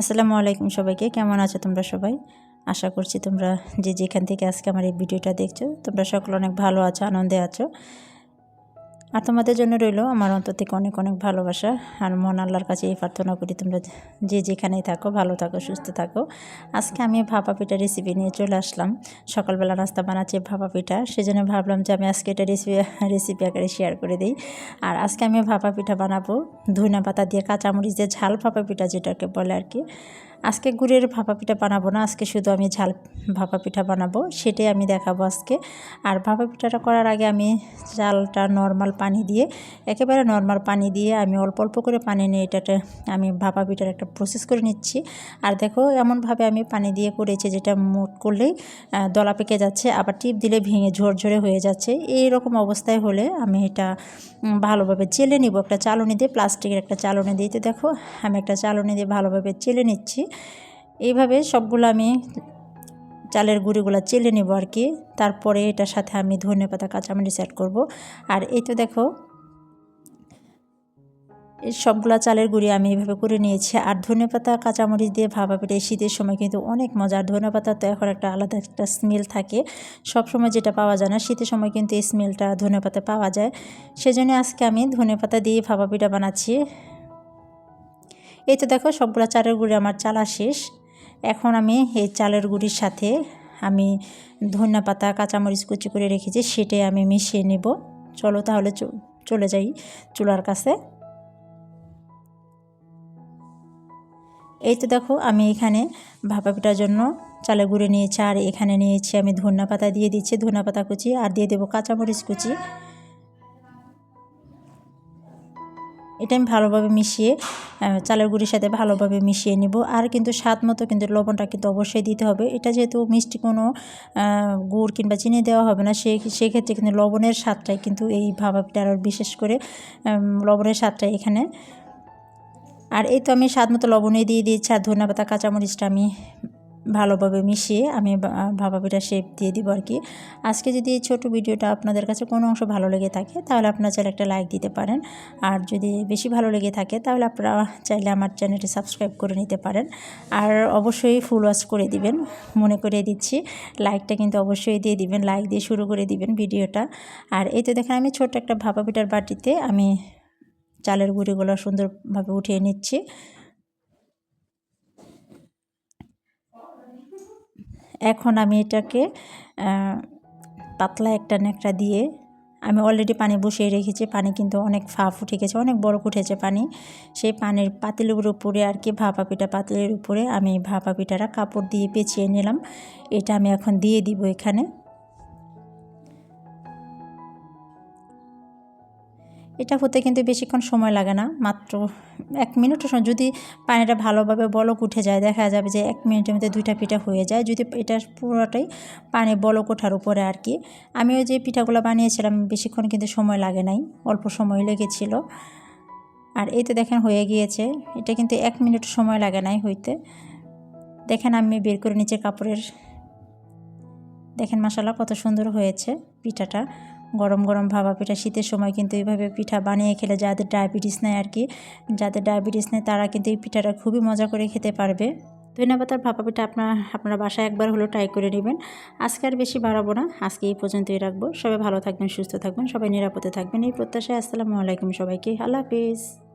আসসালামু আলাইকুম সবাইকে। কেমন আছো তোমরা সবাই? আশা করছি তোমরা যে যেখান থেকে আজকে আমার এই ভিডিওটা দেখছো তোমরা সকলে অনেক ভালো আছো, আনন্দে আছো। আর তোমাদের জন্য রইলো আমার অন্তর থেকে অনেক অনেক ভালোবাসা। আর মন আল্লাহর কাছে এই প্রার্থনা করি তোমরা যে যেখানেই থাকো ভালো থাকো, সুস্থ থাকো। আজকে আমি ভাপা পিঠা রেসিপি নিয়ে চলে আসলাম। সকালবেলা নাস্তা বানাচ্ছি ভাপা পিঠা, সেজন্য ভাবলাম যে আমি আজকে এটা রেসিপি আকারে শেয়ার করে দিই। আর আজকে আমি ভাপা পিঠা বানাবো ধনিয়া পাতা দিয়ে, কাঁচামরিচ দিয়ে ঝাল ভাপা পিঠা যেটাকে বলে আর কি। আজকে গুড়ের ভাপা পিঠা বানাবো না, আজকে শুধু আমি ঝাল ভাপা পিঠা বানাবো, সেটাই আমি দেখাবো আজকে। আর ভাপা পিঠাটা করার আগে আমি চালটা নর্মাল পানি দিয়ে, একেবারে নর্মাল পানি দিয়ে আমি অল্প অল্প করে পানি নিয়ে এটাতে আমি ভাপা পিঠার একটা প্রসেস করে নিচ্ছি। আর দেখো এমনভাবে আমি পানি দিয়ে করেছি যেটা মুট করলেই দলা পেকে যাচ্ছে, আবার টিপ দিলে ভেঙে ঝরঝরে হয়ে যাচ্ছে। এই রকম অবস্থায় হলে আমি এটা ভালোভাবে চেলে নিব একটা চালনি দিয়ে, প্লাস্টিকের একটা চালনি দিয়ে। তো দেখো আমি একটা চালনি দিয়ে ভালোভাবে চেলে নিচ্ছি। এইভাবে সবগুলো আমি চালের গুঁড়িগুলো চেলে নেব আর কি। তারপরে এটার সাথে আমি ধনেপাতা কাঁচামরিচ অ্যাড করব। আর এই তো দেখো এই সবগুলা চালের গুঁড়ি আমি এইভাবে করে নিয়েছি। আর ধনেপাতা কাঁচামরিচ দিয়ে ভাপা পিঠা এই শীতের সময় কিন্তু অনেক মজা। আর ধনেপাতা তো এখন একটা আলাদা একটা স্মেল থাকে, সব সময় যেটা পাওয়া যায় না, শীতের সময় কিন্তু এই স্মেলটা ধনেপাতা পাওয়া যায়। সেজন্য আজকে আমি ধনেপাতা দিয়ে ভাপা পিঠা বানাচ্ছি। এই তো দেখো সবগুলা চালের গুঁড়ি আমার চালা শেষ। এখন আমি এই চালের গুঁড়ির সাথে আমি ধনিয়া পাতা কাঁচামরিচ কুচি করে রেখেছি, সেটাই আমি মিশিয়ে নেব। চলো তাহলে চলে যাই চুলার কাছে। এই তো দেখো আমি এখানে ভাপা পিঠার জন্য চালের গুঁড়ি নিয়েছি, আর এখানে নিয়েছি আমি ধনিয়া পাতা দিয়ে দিচ্ছি, ধনিয়া পাতা কুচি, আর দিয়ে দেবো কাঁচামরিচ কুচি। এটা আমি ভালোভাবে মিশিয়ে চালের গুঁড়ির সাথে ভালোভাবে মিশিয়ে নেব। আর কিন্তু স্বাদ মতো কিন্তু লবণটা কিন্তু অবশ্যই দিতে হবে। এটা যেহেতু মিষ্টি কোনো গুড় কিংবা চিনি দেওয়া হবে না, সেক্ষেত্রে কিন্তু লবণের স্বাদটাই কিন্তু এই ভাপা পিঠার, বিশেষ করে লবণের স্বাদটাই এখানে। আর এই তো আমি স্বাদ মতো লবণে দিয়ে দিয়েছি, আর ধনিয়া পাতা কাঁচামরিচটা আমি ভালোভাবে মিশিয়ে আমি ভাপা পিঠার শেপ দিয়ে দিব আর কি। আজকে যদি এই ছোটো ভিডিওটা আপনাদের কাছে কোনো অংশ ভালো লেগে থাকে তাহলে আপনারা চাইলে একটা লাইক দিতে পারেন। আর যদি বেশি ভালো লেগে থাকে তাহলে আপনারা চাইলে আমার চ্যানেলটি সাবস্ক্রাইব করে নিতে পারেন। আর অবশ্যই ফুল ওয়াচ করে দিবেন, মনে করে দিচ্ছি। লাইকটা কিন্তু অবশ্যই দিয়ে দিবেন, লাইক দিয়ে শুরু করে দিবেন ভিডিওটা। আর এই তো দেখেন আমি ছোট্ট একটা ভাপা পিঠার বাটিতে আমি চালের গুঁড়িগুলো সুন্দরভাবে উঠিয়ে নিচ্ছি। এখন আমি এটাকে পাতলা একটা ন্যাকড়া দিয়ে, আমি অলরেডি পানি বসিয়ে রেখেছি, পানি কিন্তু অনেক ফাঁপ উঠে গেছে, অনেক বড় উঠেছে পানি। সেই পানির পাতিলের উপরে আর কি, ভাপা পিঠা পাতিলের উপরে আমি ভাপা পিঠাটা কাপড় দিয়ে পেঁচিয়ে নিলাম। এটা আমি এখন দিয়ে দিব এখানে। এটা হতে কিন্তু বেশিক্ষণ সময় লাগে না, মাত্র 1 মিনিটের সময়। যদি পানিটা ভালোভাবে বলক উঠে যায় দেখা যাবে যে 1 মিনিটের মধ্যে 2টা পিঠা হয়ে যায়। যদি এটা পুরোটাই পানি বলক ওঠার উপরে আর কি। আমি ওই যে পিঠাগুলো বানিয়েছিলাম বেশিক্ষণ কিন্তু সময় লাগে নাই, অল্প সময় লেগেছিল। আর এই তো দেখেন হয়ে গিয়েছে, এটা কিন্তু 1 মিনিট সময় লাগে নাই হইতে। দেখেন আমি বের করে নিচে কাপড়ের, দেখেন মাশাআল্লাহ কত সুন্দর হয়েছে পিঠাটা। গরম গরম ভাপা পিঠা শীতের সময় কিন্তু এইভাবে পিঠা বানিয়ে খেলে, যাদের ডায়াবেটিস নেই আর কি, যাদের ডায়াবেটিস নেই তারা কিন্তু এই পিঠাটা খুবই মজা করে খেতে পারবে। ধনিয়া পাতার ভাপা পিঠা আপনারা বাসায় একবার হলো ট্রাই করে নেবেন। আজকে আর বেশি বাড়াবো না, আজকে এই পর্যন্তই রাখবো। সবাই ভালো থাকবেন, সুস্থ থাকবেন, সবাই নিরাপদে থাকবেন এই প্রত্যাশায়। আসসালামু আলাইকুম সবাইকে, আল্লাহ হাফিজ।